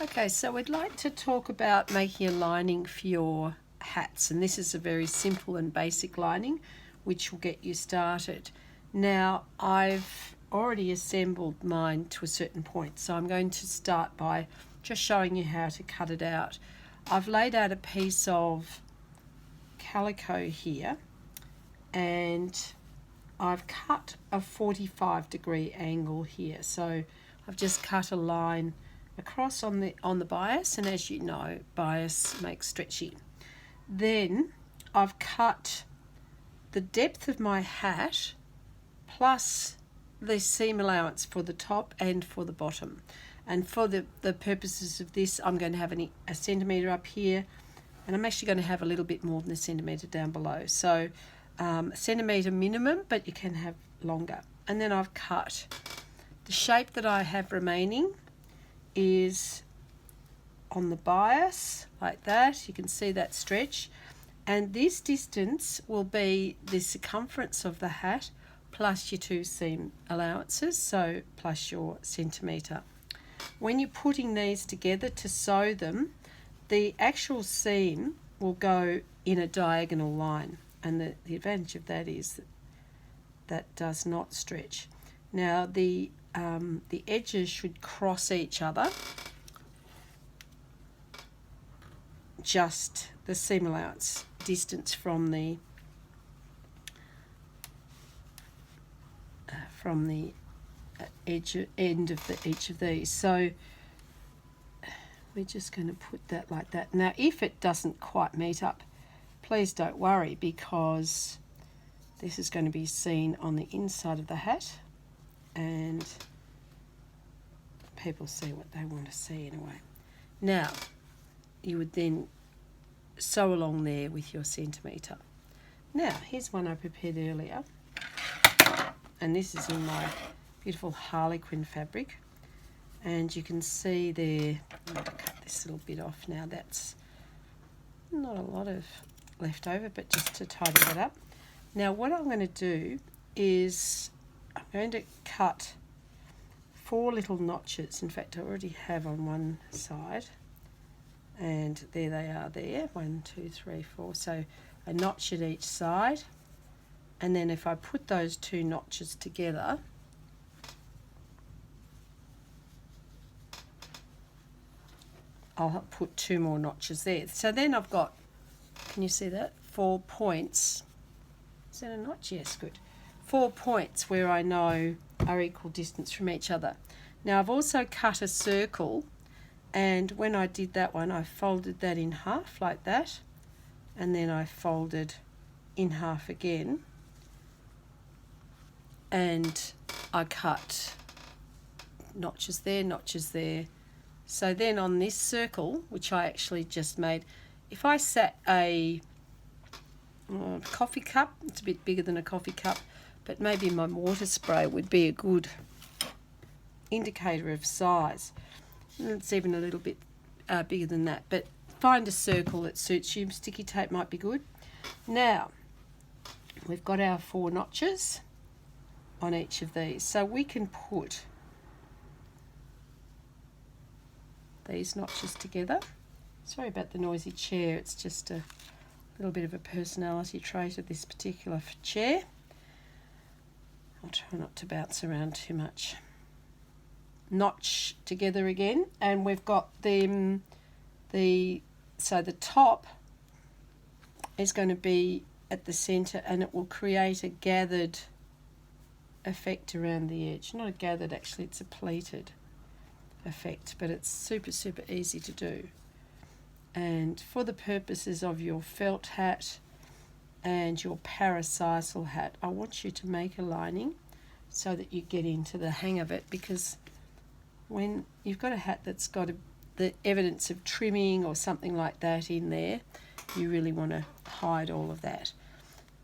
Okay, so we'd like to talk about making a lining for your hats, and this is a very simple and basic lining which will get you started. Now, I've already assembled mine to a certain point, so I'm going to start by just showing you how to cut it out. I've laid out a piece of calico here, and I've cut a 45-degree angle here, so I've just cut a line across on the bias, and as you know, bias makes stretchy. Then I've cut the depth of my hat plus the seam allowance for the top and for the bottom. And for the purposes of this, I'm going to have a centimetre up here, and I'm actually going to have a little bit more than a centimetre down below. So a centimetre minimum, but you can have longer. And then I've cut. The shape that I have remaining is on the bias, like that. You can see that stretch. And this distance will be the circumference of the hat plus your two seam allowances, so plus your centimetre. When you're putting these together to sew them, the actual seam will go in a diagonal line, and the advantage of that is that does not stretch. Now the edges should cross each other, just the seam allowance distance from the end of each of these. So we're just going to put that like that. Now if it doesn't quite meet up, please don't worry, because this is going to be seen on the inside of the hat, and people see what they want to see anyway. Now you would then sew along there with your centimetre. Now here's one I prepared earlier, and this is in my beautiful Harlequin fabric, and you can see there, I'm going to cut this little bit off now. That's not a lot of left over, but just to tidy that up. Now what I'm going to do is I'm going to cut 4 little notches. In fact, I already have on one side, and there they are there, 1, 2, 3, 4. So a notch at each side, and then if I put those 2 notches together, I'll put 2 more notches there. So then I've got, can you see that? 4 points. Is that a notch? Yes, good. 4 points where I know are equal distance from each other. Now I've also cut a circle, and when I did that one, I folded that in half like that, and then I folded in half again, and I cut notches there, notches there. So then on this circle, which I actually just made, if I sat a coffee cup, it's a bit bigger than a coffee cup, but maybe my water spray would be a good indicator of size. It's even a little bit bigger than that, but find a circle that suits you. Sticky tape might be good. Now we've got our 4 notches on each of these, so we can put these notches together. Sorry about the noisy chair, it's just a little bit of a personality trait of this particular chair. I'll try not to bounce around too much. Notch together again, and we've got them, so the top is going to be at the centre, and it will create a gathered effect around the edge. Not a gathered, actually, it's a pleated effect, but it's super easy to do. And for the purposes of your felt hat and your parasisal hat, I want you to make a lining so that you get into the hang of it, because when you've got a hat that's got the evidence of trimming or something like that in there, you really want to hide all of that,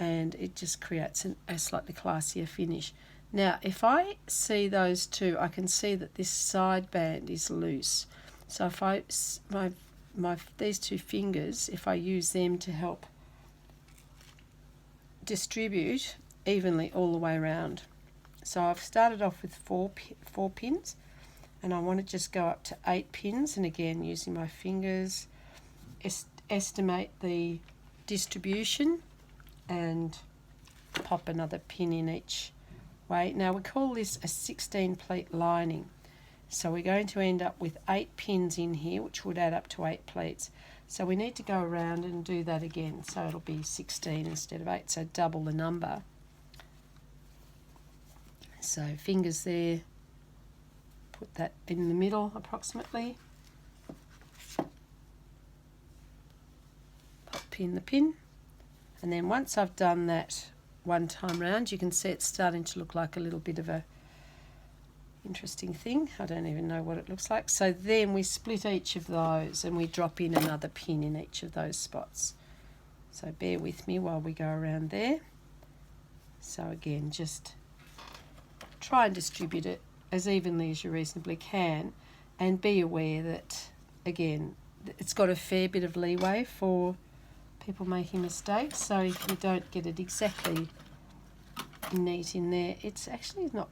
and it just creates a slightly classier finish. Now if I see those 2, I can see that this side band is loose, so if these 2 fingers, if I use them to help distribute evenly all the way around. So I've started off with four pins, and I want to just go up to 8 pins, and again using my fingers estimate the distribution and pop another pin in each way. Now we call this a 16 pleat lining, so we're going to end up with 8 pins in here, which would add up to 8 pleats. So we need to go around and do that again, so it'll be 16 instead of 8, so double the number. So fingers there, put that in the middle approximately, pop pin the pin, and then once I've done that one time round, you can see it's starting to look like a little bit of a interesting thing. I don't even know what it looks like. So then we split each of those and we drop in another pin in each of those spots. So bear with me while we go around there. So again, just try and distribute it as evenly as you reasonably can, and be aware that, again, it's got a fair bit of leeway for people making mistakes. So if you don't get it exactly neat in there, it's actually not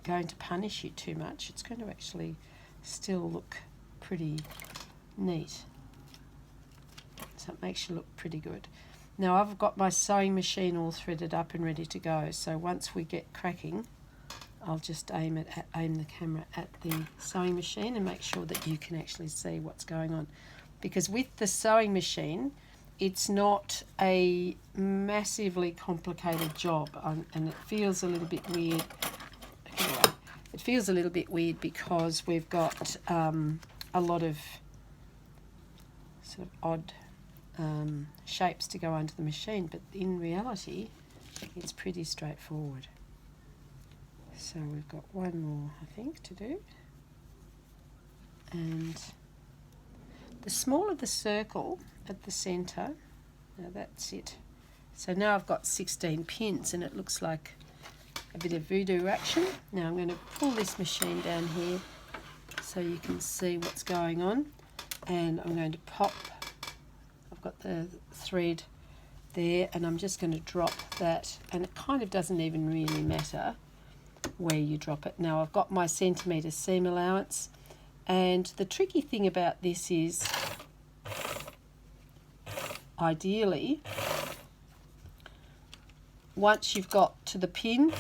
going to punish you too much. It's going to actually still look pretty neat. So it makes you look pretty good. Now I've got my sewing machine all threaded up and ready to go. So once we get cracking, I'll just aim the camera at the sewing machine and make sure that you can actually see what's going on. Because with the sewing machine, it's not a massively complicated job, and it feels a little bit weird. It feels a little bit weird because we've got a lot of sort of odd shapes to go under the machine, but in reality it's pretty straightforward. So we've got one more, I think, to do, and the smaller the circle at the centre, now that's it. So now I've got 16 pins and it looks like a bit of voodoo action. Now I'm going to pull this machine down here so you can see what's going on, and I'm going to pop, I've got the thread there, and I'm just going to drop that, and it kind of doesn't even really matter where you drop it. Now I've got my centimetre seam allowance, and the tricky thing about this is, ideally, once you've got to the pin,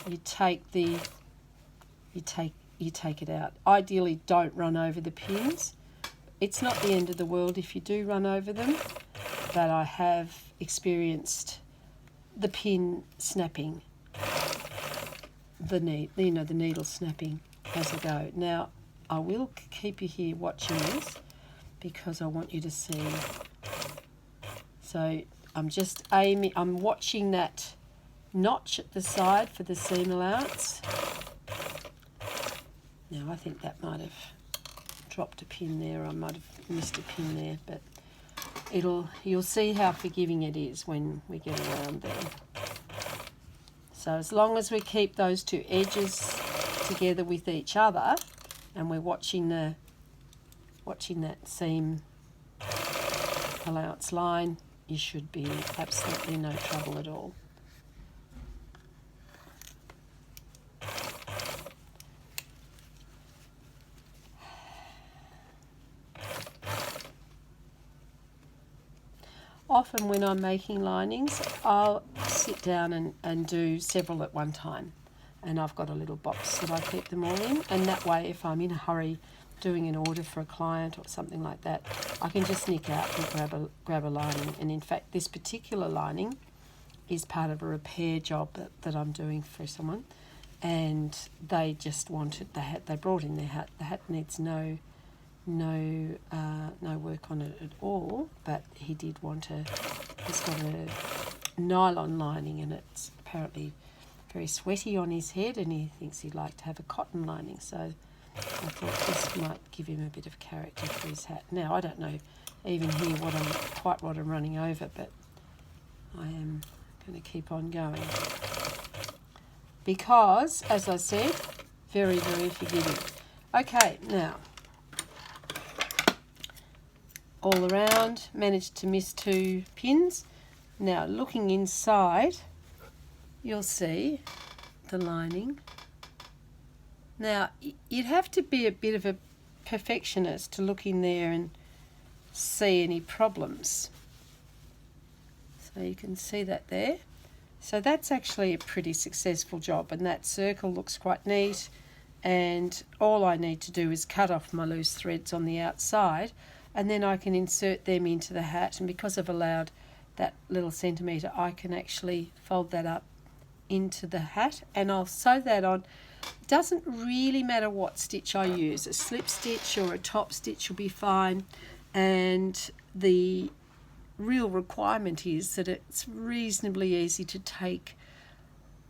you take it out. Ideally, don't run over the pins. It's not the end of the world if you do run over them, but I have experienced the pin snapping, the needle snapping as I go. Now I will keep you here watching this because I want you to see. So I'm just aiming, I'm watching that notch at the side for the seam allowance. Now I think that might have dropped a pin there, I might have missed a pin there, but you'll see how forgiving it is when we get around there. So as long as we keep those two edges together with each other, and we're watching that seam allowance line, you should be absolutely no trouble at all. Often when I'm making linings, I'll sit down and do several at one time, and I've got a little box that I keep them all in, and that way if I'm in a hurry doing an order for a client or something like that, I can just nick out and grab a lining. And in fact, this particular lining is part of a repair job that I'm doing for someone, and they just wanted they brought in their hat. The hat needs no work on it at all, but he did want it's got a nylon lining, and it's apparently very sweaty on his head, and he thinks he'd like to have a cotton lining, so I thought this might give him a bit of character for his hat. Now I don't know even here what I'm running over, but I am going to keep on going because, as I said, very, very forgiving. Okay, now all around, managed to miss 2 pins. Now looking inside, you'll see the lining Now, you'd have to be a bit of a perfectionist to look in there and see any problems. So you can see that there. So that's actually a pretty successful job, and that circle looks quite neat, and all I need to do is cut off my loose threads on the outside, and then I can insert them into the hat, and because I've allowed that little centimetre, I can actually fold that up into the hat, and I'll sew that on. It doesn't really matter what stitch I use, a slip stitch or a top stitch will be fine, and the real requirement is that it's reasonably easy to take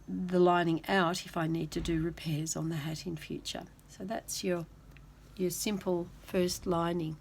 the lining out if I need to do repairs on the hat in future. So that's your simple first lining